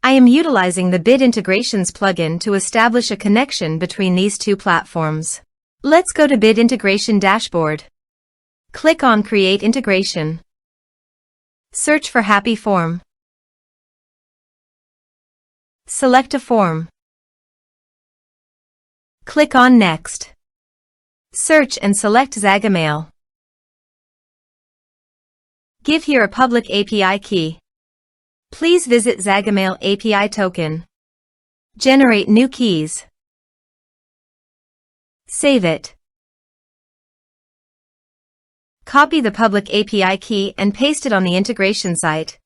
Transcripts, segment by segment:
I am utilizing the Bid Integrations plugin to establish a connection between these two platforms. Let's go to Bid Integration Dashboard. Click on Create Integration. Search for Happyform. Select a form. Click on Next. Search and select Zagomail. Give here a public API key. Please visit Zagomail API token. Generate new keys. Save it. Copy the public API key and paste it on the integration site.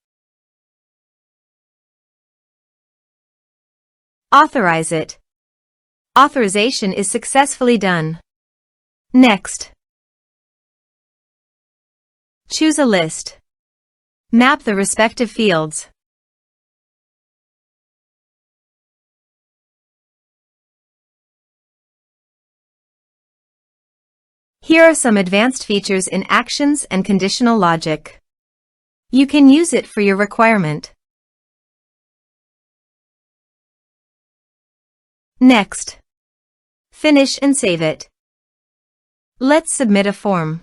Authorize it. Authorization is successfully done. Next. Choose a list. Map the respective fields. Here are some advanced features in actions and conditional logic. You can use it for your requirement. Next. Finish and save it. Let's submit a form.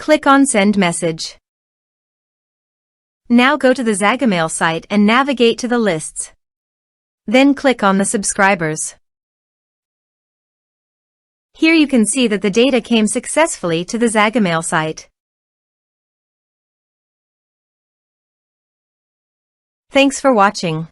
Click on Send Message. Now go to the Zagomail site and navigate to the lists. Then click on the subscribers. Here you can see that the data came successfully to the Zagomail site. Thanks for watching.